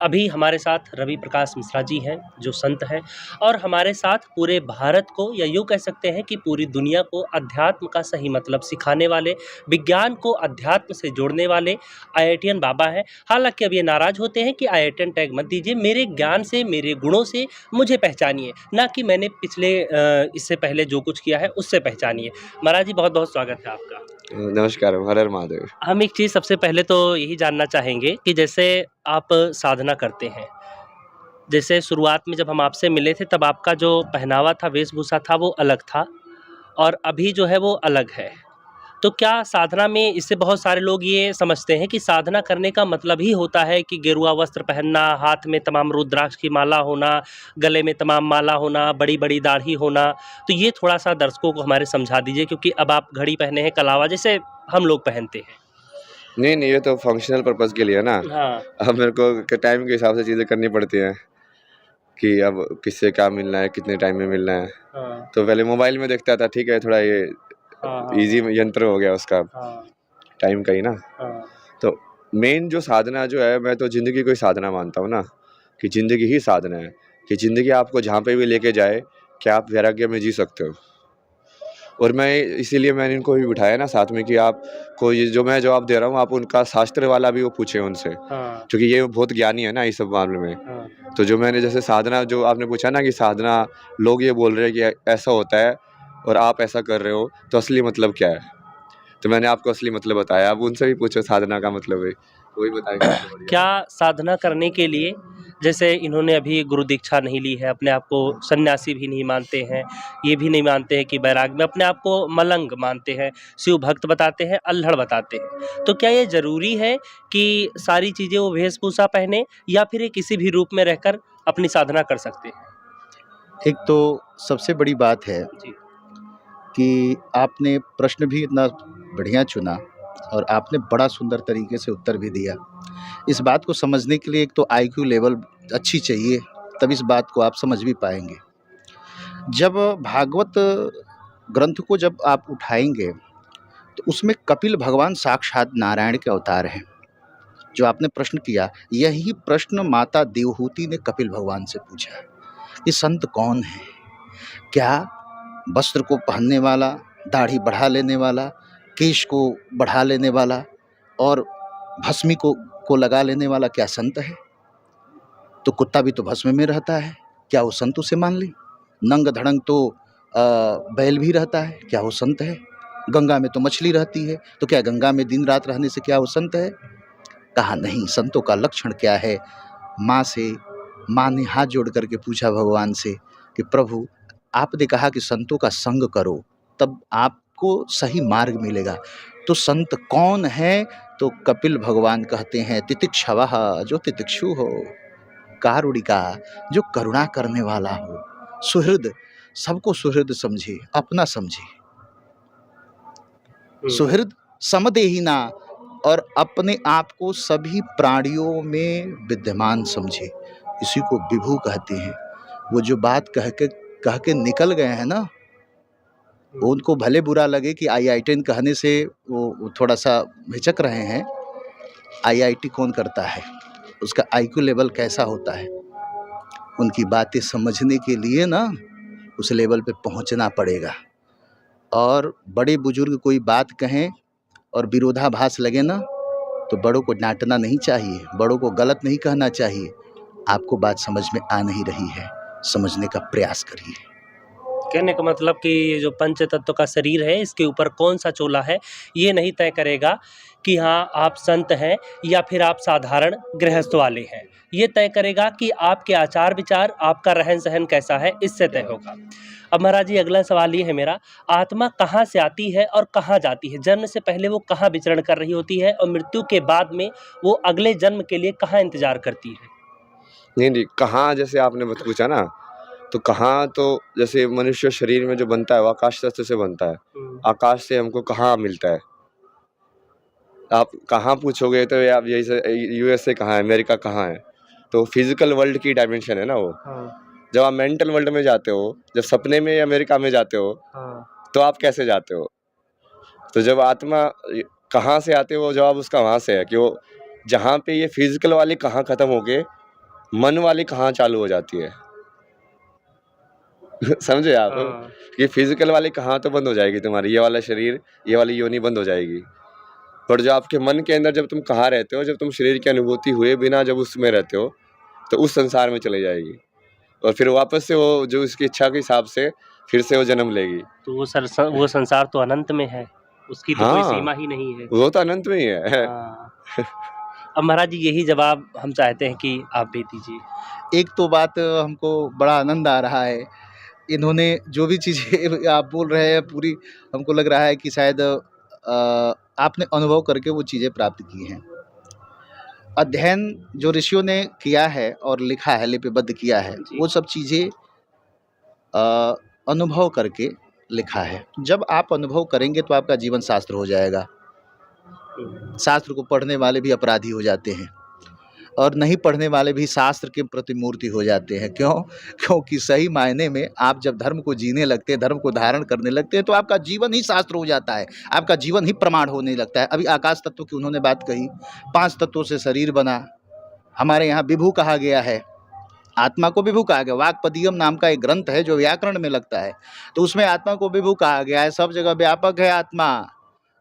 अभी हमारे साथ रवि प्रकाश मिश्रा जी हैं, जो संत हैं और हमारे साथ पूरे भारत को या यूँ कह सकते हैं कि पूरी दुनिया को अध्यात्म का सही मतलब सिखाने वाले, विज्ञान को अध्यात्म से जोड़ने वाले आईआईटीएन बाबा हैं। हालाँकि अब ये नाराज़ होते हैं कि आईआईटीएन टैग मत दीजिए, मेरे ज्ञान से, मेरे गुणों से मुझे पहचानिए, ना कि मैंने पिछले इससे पहले जो कुछ किया है, उससे पहचानिए। महाराज जी बहुत-बहुत स्वागत है आपका। नमस्कार, हर हर महादेव। हम एक चीज़ सबसे पहले तो यही जानना चाहेंगे कि जैसे आप साधना करते हैं, जैसे शुरुआत में जब हम आपसे मिले थे तब आपका जो पहनावा था, वेशभूषा था वो अलग था और अभी जो है वो अलग है। तो क्या साधना में इससे बहुत सारे लोग ये समझते हैं कि साधना करने का मतलब ही होता है कि गेरुआ वस्त्र पहनना, हाथ में तमाम रुद्राक्ष की माला होना, गले में तमाम माला होना, बड़ी-बड़ी दाढ़ी होना। तो ये थोड़ा-सा दर्शकों को हमारे समझा दीजिए क्योंकि अब आप घड़ी पहने हैं, कलावा जैसे हम लोग पहनते हैं। नहीं, नहीं, ये तो फंक्शनल पर्पज़ के लिए है ना। हाँ। अब मेरे को टाइम के हिसाब से चीज़ें करनी पड़ती हैं कि अब किससे क्या मिलना है, कितने टाइम में मिलना है। हाँ। तो पहले मोबाइल में देखता था, ठीक है, थोड़ा ये हाँ, हाँ, ईज़ी यंत्र हो गया उसका हाँ, टाइम का ही ना। हाँ, तो मेन जो साधना जो है, मैं तो ज़िंदगी को ही साधना मानता हूँ ना, कि ज़िंदगी ही साधना है, कि ज़िंदगी आपको जहाँ पे भी लेके जाए, कि आप वैराग्य में जी सकते हो। और मैं इसीलिए मैंने इनको भी बिठाया ना साथ में कि आप को ये जो मैं जवाब दे रहा हूँ, आप उनका शास्त्र वाला भी वो पूछें उनसे, हाँ, क्योंकि ये बहुत ज्ञानी है ना इस सब मामले में। हाँ, तो जो मैंने जैसे साधना जो आपने पूछा ना कि साधना लोग ये बोल रहे हैं कि ऐसा होता है और आप ऐसा कर रहे हो, तो असली मतलब क्या है? तो मैंने आपको असली मतलब बताया, अब उनसे भी पूछो साधना का मतलब है, वही बताएँगे आपको बढ़िया। क्या साधना करने के लिए जैसे इन्होंने अभी गुरु दीक्षा नहीं ली है, अपने आप को सन्यासी भी नहीं मानते हैं, ये भी नहीं मानते हैं कि बैराग में अपने आप को मलंग मानते हैं, शिव भक्त बताते हैं, अल्हड़ बताते हैं। तो क्या ये ज़रूरी है कि सारी चीज़ें वो वेशभूषा पहने या फिर ये किसी भी रूप में रहकर अपनी साधना कर सकते हैं? एक तो सबसे बड़ी बात है जी। कि आपने प्रश्न भी इतना बढ़िया चुना और आपने बड़ा सुंदर तरीके से उत्तर भी दिया। इस बात को समझने के लिए एक तो आईक्यू लेवल अच्छी चाहिए, तब इस बात को आप समझ भी पाएँगे। जब भागवत ग्रंथ को जब आप उठाएँगे, तो उसमें कपिल भगवान साक्षात नारायण के अवतार हैं। जो आपने प्रश्न किया, यही प्रश्न माता देवहूति ने कपिल भगवान से पूछा कि संत कौन है? क्या वस्त्र को पहनने वाला, दाढ़ी बढ़ा लेने वाला, केश को बढ़ा लेने वाला और भस्मी को लगा लेने वाला क्या संत है? तो कुत्ता भी तो भस्म में रहता है, क्या वो संत उसे मान ले? नंग-धड़ंग तो बैल भी रहता है, क्या वो संत है? गंगा में तो मछली रहती है, तो क्या गंगा में दिन-रात रहने से क्या वो संत है? कहा नहीं, संतों का लक्षण क्या है? माँ ने हाथ जोड़ करके पूछा भगवान से कि प्रभु, आपने कहा कि संतों का संग करो, तब आपको सही मार्ग मिलेगा। तो संत कौन है? तो कपिल भगवान कहते हैं तितिक्षवः, जो तितिक्षु हो, कारुणिका, जो करुणा करने वाला हो, सुहृद, सबको सुहृद समझे, अपना समझे, हुँ। सुहृद समदेहिना और अपने आप को सभी प्राणियों में विद्यमान समझे। इसी को विभु कहते हैं। वो जो बात कह के निकल गए हैं ना, वो उनको भले बुरा लगे कि आईआईटीएन कहने से वो थोड़ा-सा हिचक रहे हैं। आईआईटी कौन करता है? उसका आईक्यू लेवल कैसा होता है? उनकी बातें समझने के लिए ना उस लेवल पे पहुँचना पड़ेगा। और बड़े बुजुर्ग कोई बात कहें और विरोधाभास लगे ना, तो बड़ों को डाँटना नहीं चाहिए, बड़ों को गलत नहीं कहना चाहिए। आपको बात समझ में आ नहीं रही है, समझने का प्रयास करिए। कहने का मतलब कि ये जो पंच तत्व का शरीर है इसके ऊपर कौन-सा चोला है, ये नहीं तय करेगा कि हाँ, आप संत हैं या फिर आप साधारण गृहस्थ वाले हैं। ये तय करेगा कि आपके आचार-विचार, आपका रहन-सहन कैसा है, इससे तय होगा। अब महाराज जी अगला सवाल ये है मेरा, आत्मा कहाँ से आती है और कहाँ जाती है? जन्म से पहले वो कहाँ विचरण कर रही होती है और मृत्यु के बाद में वो अगले जन्म के लिए कहाँ इंतज़ार करती है? नहीं, नहीं, कहाँ जैसे आपने पूछा ना, तो कहाँ तो जैसे मनुष्य शरीर में जो बनता है वो आकाश तत्व से बनता है। हुँ। आकाश से हमको कहाँ मिलता है? आप कहाँ पूछोगे तो ये आप यही से यूएसए कहाँ है, अमेरिका कहाँ है? तो फिज़िकल वर्ल्ड की डायमेंशन है ना वो। हाँ, जब आप मेंटल वर्ल्ड में जाते हो, जब सपने में अमेरिका में जाते हो, हाँ। तो आप कैसे जाते हो? तो जब आत्मा कहाँ से आती है वो जवाब उसका वहाँ से है कि वो जहाँ पे ये फिज़िकल वाली कहाँ ख़त्म हो के मन वाली कहाँ चालू हो जाती है। समझे आप? हाँ। ये फिजिकल वाली कहाँ तो बंद हो जाएगी तुम्हारी, ये वाला शरीर, ये वाली योनि बंद हो जाएगी। पर जो आपके मन के अंदर जब तुम कहाँ रहते हो, जब तुम शरीर की अनुभूति हुए बिना जब उसमें रहते हो, तो उस संसार में चले जाएगी और फिर वापस से वो जो उसकी इच्छा के हिसाब से फिर से वो जन्म लेगी। तो वो संसार तो अनंत में है, उसकी तो कोई हाँ, सीमा ही नहीं है। वो तो अनंत में ही है। हाँ। अब महाराज जी यही जवाब हम चाहते हैं कि आप भी दीजिए। एक तो बात हमको बड़ा आनंद आ रहा है, इन्होंने जो भी चीज़ें आप बोल रहे हैं पूरी हमको लग रहा है कि शायद आपने अनुभव करके वो चीज़ें प्राप्त की हैं। अध्ययन जो ऋषियों ने किया है और लिखा है, लिपिबद्ध किया है, जी। वो सब चीज़ें अनुभव करके लिखा है। जब आप अनुभव करेंगे तो आपका जीवन शास्त्र हो जाएगा। शास्त्र को पढ़ने वाले भी अपराधी हो जाते हैं और नहीं पढ़ने वाले भी शास्त्र के प्रतिमूर्ति हो जाते हैं। क्यों? क्योंकि सही मायने में आप जब धर्म को जीने लगते हैं, धर्म को धारण करने लगते हैं, तो आपका जीवन ही शास्त्र हो जाता है, आपका जीवन ही प्रमाण होने लगता है। अभी आकाश तत्व की उन्होंने बात कही, 5 तत्वों से शरीर बना। हमारे यहाँ विभु कहा गया है, आत्मा को विभु कहा गया। वाक्पदीयम नाम का एक ग्रंथ है जो व्याकरण में लगता है, तो उसमें आत्मा को विभु कहा गया है। सब जगह व्यापक है आत्मा।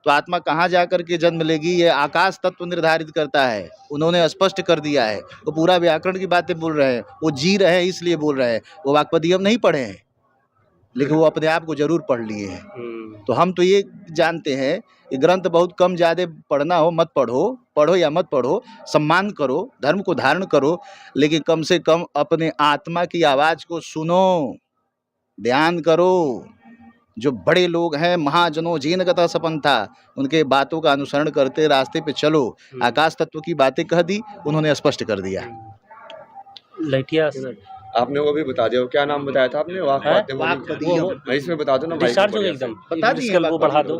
तो आत्मा कहाँ जा कर के जन्म लेगी, ये आकाश तत्व निर्धारित करता है। उन्होंने स्पष्ट कर दिया है। वो पूरा व्याकरण की बातें बोल रहे हैं, वो जी रहे हैं इसलिए बोल रहे हैं। वो वाक्पदीयम नहीं पढ़े हैं, लेकिन वो अपने आप को जरूर पढ़ लिए हैं। तो हम तो ये जानते हैं कि ग्रंथ बहुत कम ज़्यादा पढ़ना हो मत पढ़ो, पढ़ो या मत पढ़ो, सम्मान करो, धर्म को धारण करो, लेकिन कम से कम अपने आत्मा की आवाज़ को सुनो, ध्यान करो। जो बड़े लोग हैं, महाजनों जीन गता सपन था, उनके बातों का अनुसरण करते रास्ते पे चलो। आकाश तत्व की बातें कह दी, उन्होंने स्पष्ट कर दिया। लैटिया आपने वो भी बता दिया, वो क्या नाम बताया था आपने? वाक्पदीयम। इसमें बता दो ना, डिस्चार्ज हो गया एकदम, बता दिए, वो बढ़ा दो।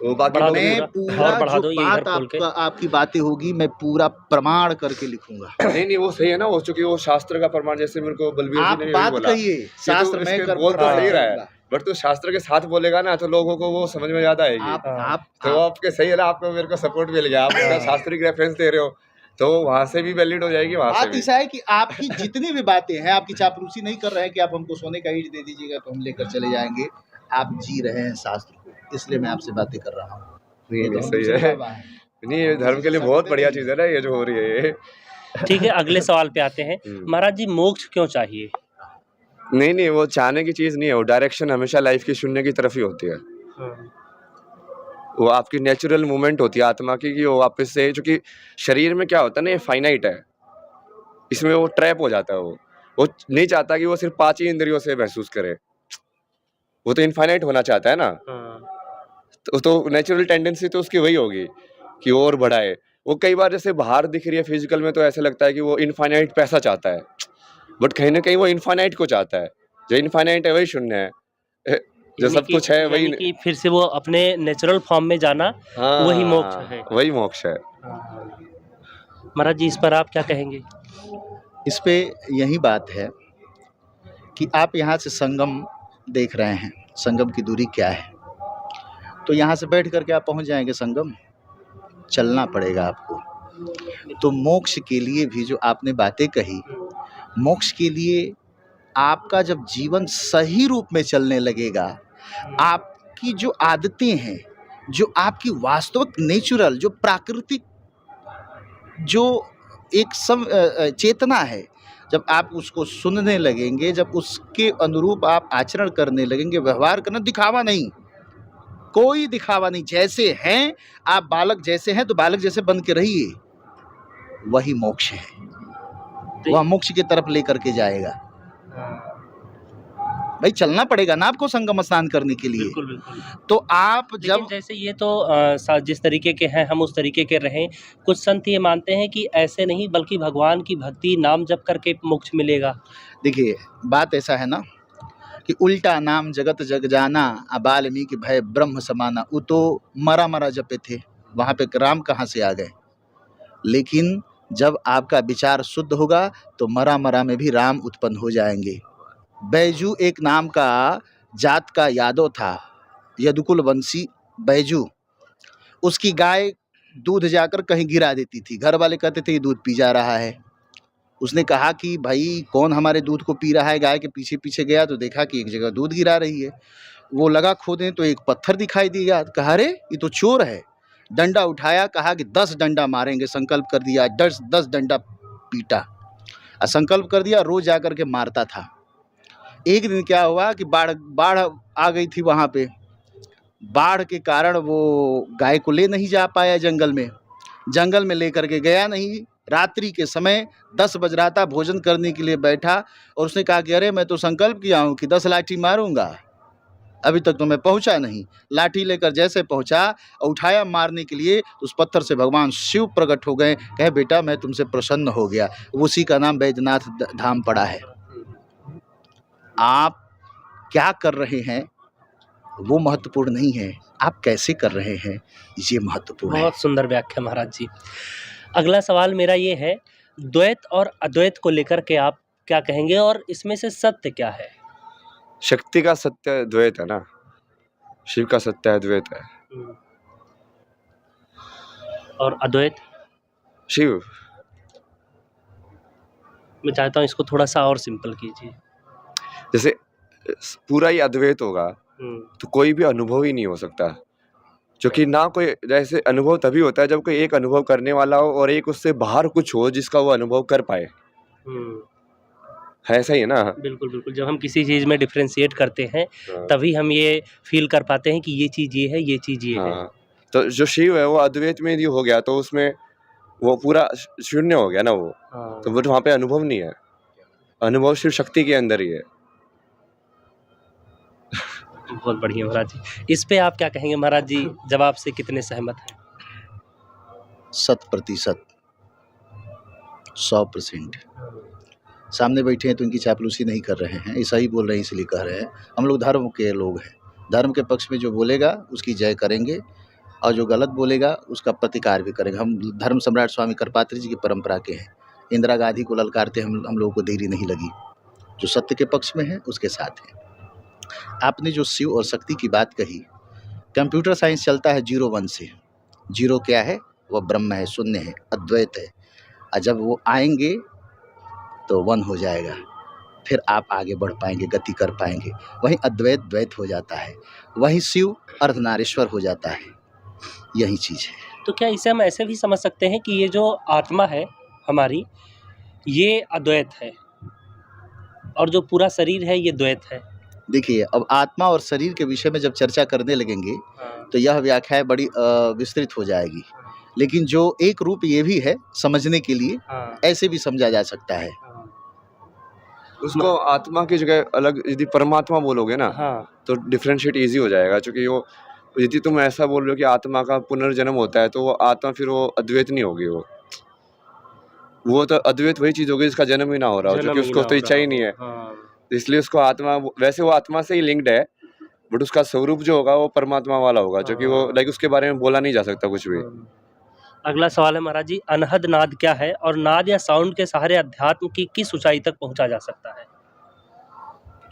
वो बाकी बढ़ा दो मैं पूरा, पूरा और बढ़ा जो दो, ये बात इधर खोल के। आपकी बातें होगी मैं पूरा प्रमाण करके लिखूंगा। नहीं वो सही है ना, वो चूंकि वो शास्त्र का प्रमाण, जैसे मेरे को बलबीर आप जी ने बात बोला, कहिए, शास्त्र तो में इसके कर बोल तो सही रहा है, करूंगा। बट तो शास्त्र के साथ बोलेगा ना तो लोगों को वो समझ में ज्यादा आएगी। आप तो आपके सही है ना, आपको मेरे को सपोर्ट मिल गया, आप उसका शास्त्रिक रेफरेंस दे रहे हो तो वहां से भी वैलिड हो जाएगी, वहां से बात भी। ऐसा है कि आपकी जितनी भी बातें हैं, आपकी चापलूसी नहीं कर रहे हैं कि आप हमको सोने का ईंट दे दीजिएगा तो हम लेकर चले जाएंगे। आप जी रहे हैं शास्त्र को, इसलिए मैं आपसे बातें कर रहा हूँ। नहीं सही है, नहीं ये धर्म के लिए बहुत बढ़िया चीज है ना, ये जो हो रही है ये। ठीक है, अगले सवाल पे आते हैं। महाराज जी, मोक्ष क्यों चाहिए? नहीं वो चाहने की चीज नहीं है, वो डायरेक्शन हमेशा लाइफ की शून्य की तरफ ही होती है। वो आपकी नेचुरल मूवमेंट होती है आत्मा की, कि वो वापस से, चूंकि शरीर में क्या होता है ना, ये फाइनाइट है, इसमें वो ट्रैप हो जाता है। वो नहीं चाहता कि वो सिर्फ 5 ही इंद्रियों से महसूस करे, वो तो इनफाइनाइट होना चाहता है ना। तो नेचुरल टेंडेंसी तो उसकी वही होगी कि वो और बढ़ाए। वो कई बार जैसे बाहर दिख रही है फिजिकल में तो ऐसा लगता है कि वो इनफाइनाइट पैसा चाहता है, बट कहीं ना कहीं वो इनफाइनाइट को चाहता है। जो इनफाइनाइट है वही शून्य है, जो सब कुछ है वही। कि फिर से वो अपने नेचुरल फॉर्म में जाना, हाँ, वही मोक्ष है। वही मोक्ष है। महाराज जी, इस पर आप क्या कहेंगे? इस पे यही बात है कि आप यहाँ से संगम देख रहे हैं, संगम की दूरी क्या है, तो यहाँ से बैठ करके आप पहुँच जाएंगे संगम, चलना पड़ेगा आपको। तो मोक्ष के लिए भी जो आपने बातें कही, मोक्ष के लिए आपका जब जीवन सही रूप में चलने लगेगा, आपकी जो आदतें हैं, जो आपकी वास्तविक नेचुरल, जो प्राकृतिक, जो एक चेतना है, जब आप उसको सुनने लगेंगे, जब उसके अनुरूप आप आचरण करने लगेंगे, व्यवहार करना, दिखावा नहीं, कोई दिखावा नहीं, जैसे हैं आप, बालक जैसे हैं तो बालक जैसे बन के रहिए, वही मोक्ष है। वह मोक्ष की तरफ लेकर के जाएगा। भाई चलना पड़ेगा ना आपको संगम स्नान करने के लिए। बिल्कुल बिल्कुल। तो आप जब जैसे ये तो जिस तरीके के हैं हम उस तरीके के रहें। कुछ संत ये मानते हैं कि ऐसे नहीं, बल्कि भगवान की भक्ति, नाम जप करके मोक्ष मिलेगा। देखिए बात ऐसा है ना कि उल्टा नाम जगत जग जाना, वाल्मीकि भय ब्रह्म समाना, वो तो मरा मरा जपे थे, वहाँ पे राम कहाँ से आ गए। लेकिन जब आपका विचार शुद्ध होगा तो मरा मरा में भी राम उत्पन्न हो जाएंगे। बैजू एक नाम का जात का यादव था, यदुकुल वंशी बैजू। उसकी गाय दूध जाकर कहीं गिरा देती थी, घर वाले कहते थे ये दूध पी जा रहा है। उसने कहा कि भाई कौन हमारे दूध को पी रहा है। गाय के पीछे पीछे गया तो देखा कि एक जगह दूध गिरा रही है। वो लगा खोदने तो एक पत्थर दिखाई दिया। कहा अरे ये तो चोर है। डंडा उठाया, कहा कि 10 डंडा मारेंगे। संकल्प कर दिया, 10 डंडा पीटा और संकल्प कर दिया रोज जाकर के मारता था। एक दिन क्या हुआ कि बाढ़ बाढ़ आ गई थी वहाँ पे। बाढ़ के कारण वो गाय को ले नहीं जा पाया जंगल में लेकर के गया नहीं। रात्रि के समय 10 बज रहा था, भोजन करने के लिए बैठा और उसने कहा कि अरे मैं तो संकल्प किया हूँ कि 10 लाठी मारूंगा, अभी तक तो मैं पहुंचा नहीं। लाठी लेकर जैसे पहुंचा और उठाया मारने के लिए तो उस पत्थर से भगवान शिव प्रकट हो गए। कहे बेटा मैं तुमसे प्रसन्न हो गया। उसी का नाम बैजनाथ धाम पड़ा है। आप क्या कर रहे हैं वो महत्वपूर्ण नहीं है, आप कैसे कर रहे हैं ये महत्वपूर्ण है। बहुत सुंदर व्याख्या महाराज जी। अगला सवाल मेरा ये है, द्वैत और अद्वैत को लेकर के आप क्या कहेंगे और इसमें से सत्य क्या है? शक्ति का सत्य द्वैत है ना, शिव का सत्य अद्वैत है। और अद्वैत? शिव। मैं चाहता हूँ इसको थोड़ा सा और सिंपल कीजिए। जैसे पूरा ही अद्वैत होगा तो कोई भी अनुभव ही नहीं हो सकता, क्योंकि ना कोई, जैसे अनुभव तभी होता है जब कोई एक अनुभव करने वाला हो और एक उससे बाहर कुछ हो जिसका वो अनुभव कर पाए। है, ऐसा ही है ना। बिल्कुल बिल्कुल, जब हम किसी चीज़ में डिफरेंशिएट करते हैं हाँ। तभी हम ये फील कर पाते हैं कि ये चीज़ ये है, ये चीज़ ये है। हाँ, तो जो शिव है वो अद्वैत में ही हो गया तो उसमें वो पूरा शून्य हो गया ना वो। हाँ। तो वो वहाँ पे अनुभव नहीं है, अनुभव शिव शक्ति के अंदर ही है। बहुत बढ़िया महाराज जी। इस पे आप क्या कहेंगे महाराज जी, जवाब से कितने सहमत हैं? 100%, 100%। सामने बैठे हैं तो इनकी चापलूसी नहीं कर रहे हैं, ऐसा ही बोल रहे हैं इसलिए कह रहे हैं। हम लोग धर्म के लोग हैं, धर्म के पक्ष में जो बोलेगा उसकी जय करेंगे और जो गलत बोलेगा उसका प्रतिकार भी करेंगे। हम धर्म सम्राट स्वामी करपात्री जी की परंपरा के हैं। इंदिरा गांधी को ललकारते हम लोगों को देरी नहीं लगी। जो सत्य के पक्ष में है उसके साथ है। आपने जो शिव और शक्ति की बात कही, कंप्यूटर साइंस चलता है 0-1 से। 0 क्या है? वह ब्रह्म है, शून्य है, अद्वैत है। और जब वो आएंगे तो 1 हो जाएगा, फिर आप आगे बढ़ पाएंगे, गति कर पाएंगे। वहीं अद्वैत द्वैत हो जाता है, वहीं शिव अर्धनारीश्वर हो जाता है। यही चीज़ है। तो क्या इसे हम ऐसे भी समझ सकते हैं कि ये जो आत्मा है हमारी, ये अद्वैत है और जो पूरा शरीर है ये द्वैत है? देखिए, अब आत्मा और शरीर के विषय में जब चर्चा करने लगेंगे तो यह व्याख्या बड़ी विस्तृत हो जाएगी। लेकिन जो एक रूप ये भी है समझने के लिए, ऐसे भी समझा जा सकता है। उसको आत्मा की जगह अलग यदि परमात्मा बोलोगे ना, तो डिफरेंशिएट इजी हो जाएगा। क्योंकि वो यदि तुम ऐसा बोल रहे हो कि आत्मा का पुनर्जन्म होता है तो वो आत्मा फिर वो अद्वैत नहीं होगी। वो तो अद्वैत वही चीज होगी जिसका जन्म ही ना हो रहा हो, क्योंकि उसको तो इच्छा ही नहीं है। इसलिए उसको आत्मा, वैसे वो आत्मा से ही लिंक्ड है बट उसका स्वरूप जो होगा वो परमात्मा वाला होगा, क्योंकि वो लाइक उसके बारे में बोला नहीं जा सकता कुछ भी। अगला सवाल है महाराज जी, अनहद नाद क्या है और नाद या साउंड के सहारे अध्यात्म की किस ऊंचाई तक पहुंचा जा सकता है?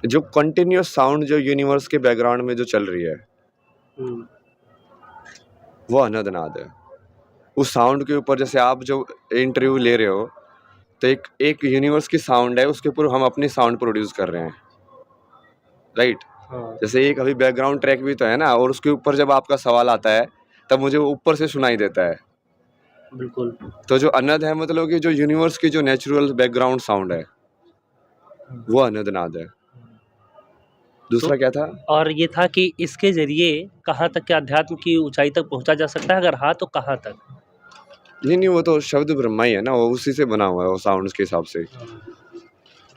जो कंटिन्यूअस साउंड जो यूनिवर्स के बैकग्राउंड में जो चल रही है वो अनहद नाद है। उस साउंड के ऊपर, जैसे आप जो इंटरव्यू ले रहे हो तो एक यूनिवर्स की साउंड है, उसके ऊपर हम अपनी साउंड प्रोड्यूस कर रहे हैं, राइट। जैसे एक अभी बैकग्राउंड ट्रैक भी तो है ना, और उसके ऊपर जब आपका सवाल आता है तब मुझे ऊपर से सुनाई देता है। बिल्कुल। तो जो अनहद है मतलब कि जो यूनिवर्स की जो नेचुरल बैकग्राउंड साउंड है वो अनहद नाद है। दूसरा क्या था? और ये था कि इसके जरिए कहाँ तक के अध्यात्म की ऊंचाई तक पहुंचा जा सकता है, अगर हाँ तो कहाँ तक? नहीं, वो तो शब्द ब्रह्मा ही है ना, वो उसी से बना हुआ है, वो साउंड्स के हिसाब से।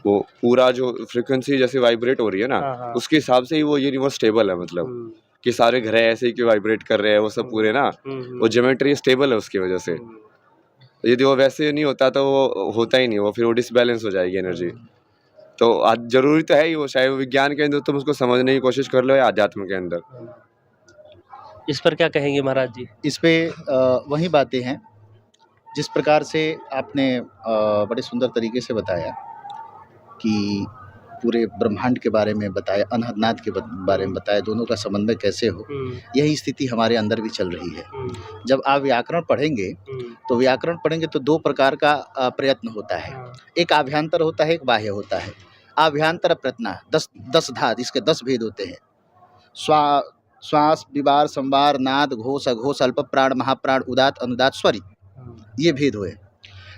वो पूरा जो फ्रीक्वेंसी जैसे वाइब्रेट हो रही है ना, उसके हिसाब से ही वो यूनिवर्स स्टेबल है। मतलब कि सारे ग्रह ऐसे ही क्यों वाइब्रेट कर रहे हैं, वो सब पूरे ना, वो ज्योमेट्री स्टेबल है उसकी वजह से। यदि वो वैसे नहीं होता तो वो होता ही नहीं, वो फिर वो डिसबैलेंस हो जाएगी एनर्जी। तो आज जरूरी तो है ही वो, चाहे वो विज्ञान के अंदर तुम उसको समझने की कोशिश कर लो या आध्यात्म के अंदर। इस पर क्या कहेंगे महाराज जी? इस पे वही बातें हैं जिस प्रकार से आपने बड़े सुंदर तरीके से बताया कि पूरे ब्रह्मांड के बारे में बताया, अनहद के बारे में बताया, दोनों का समन्वय कैसे हो, यही स्थिति हमारे अंदर भी चल रही है। जब आप व्याकरण पढ़ेंगे तो व्याकरण पढ़ेंगे तो दो प्रकार का प्रयत्न होता है, एक आभ्यंतर होता है, एक बाह्य होता है। आभ्यंतर प्रयत्न 10 धातु, इसके 10 भेद होते हैं। श्वास, विवार, संवार, नाद, घोष, अघोष, अल्प प्राण, महाप्राण, उदात, अनुदात, स्वरित, ये भेद हुए।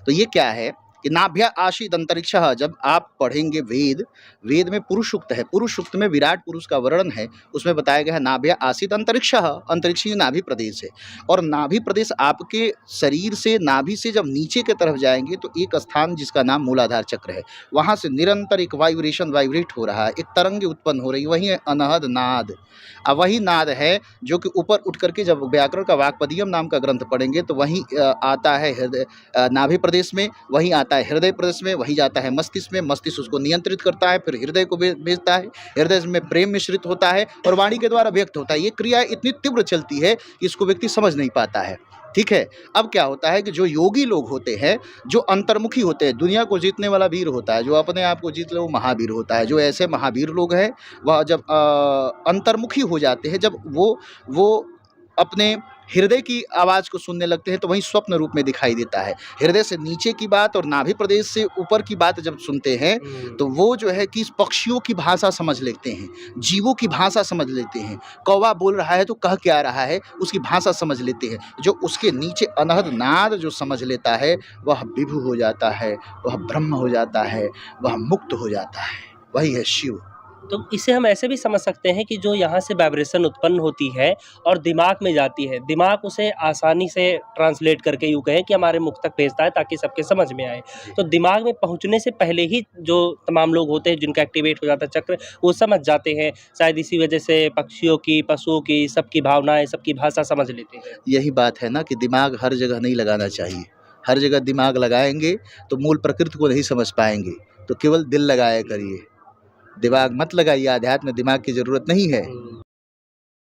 तो ये क्या है कि नाभ्य आशीत अंतरिक्षः, जब आप पढ़ेंगे वेद में पुरुष सूक्त है, पुरुष सूक्त में विराट पुरुष का वर्णन है, उसमें बताया गया है नाभ्य आशीत अंतरिक्षः, अंतरिक्ष नाभि प्रदेश है। और नाभि प्रदेश आपके शरीर से, नाभि से जब नीचे की तरफ जाएंगे तो एक स्थान जिसका नाम मूलाधार चक्र है, वहाँ से निरंतर एक वाइब्रेट हो रहा है, एक तरंग उत्पन्न हो रही है, वही है अनहद नाद। अब वही नाद है जो कि ऊपर उठ करके जब व्याकरण का वाक्पदियम नाम का ग्रंथ पढ़ेंगे तो वही आता है हृदय नाभि प्रदेश में, वही आता है हृदय प्रदेश में, वही जाता है मस्तिष्क में, मस्तिष्क उसको नियंत्रित करता है, फिर हृदय को भेजता है, हृदय में प्रेम मिश्रित होता है और वाणी के द्वारा व्यक्त होता है। ये क्रिया इतनी तीव्र चलती है कि इसको व्यक्ति समझ नहीं पाता है। ठीक है, अब क्या होता है कि जो योगी लोग होते हैं, जो अंतर्मुखी होते हैं, दुनिया को जीतने वाला वीर होता है, जो अपने आप को जीत ले वो महावीर होता है। जो ऐसे महावीर लोग हैं वह जब अंतर्मुखी हो जाते हैं, जब वो अपने हृदय की आवाज़ को सुनने लगते हैं तो वही स्वप्न रूप में दिखाई देता है। हृदय से नीचे की बात और नाभि प्रदेश से ऊपर की बात जब सुनते हैं तो वो जो है कि पक्षियों की भाषा समझ लेते हैं, जीवों की भाषा समझ लेते हैं। कौवा बोल रहा है तो कह क्या रहा है उसकी भाषा समझ लेते हैं। जो उसके नीचे अनहद नाद जो समझ लेता है वह विभु हो जाता है, वह ब्रह्म हो जाता है, वह मुक्त हो जाता है, वही है शिव। तो इसे हम ऐसे भी समझ सकते हैं कि जो यहाँ से वाइब्रेशन उत्पन्न होती है और दिमाग में जाती है, दिमाग उसे आसानी से ट्रांसलेट करके यूँ कहें कि हमारे मुख तक भेजता है ताकि सबके समझ में आए। तो दिमाग में पहुँचने से पहले ही जो तमाम लोग होते हैं जिनका एक्टिवेट हो जाता है चक्र, वो समझ जाते हैं। शायद इसी वजह से पक्षियों की, पशुओं की, सबकी भावनाएँ, सबकी भाषा समझ लेते हैं। यही बात है ना कि दिमाग हर जगह नहीं लगाना चाहिए। हर जगह दिमाग लगाएंगे तो मूल प्रकृति को नहीं समझ पाएंगे, तो केवल दिल लगाया करिए, दिमाग मत लगाइए। अध्यात्म में दिमाग की ज़रूरत नहीं है।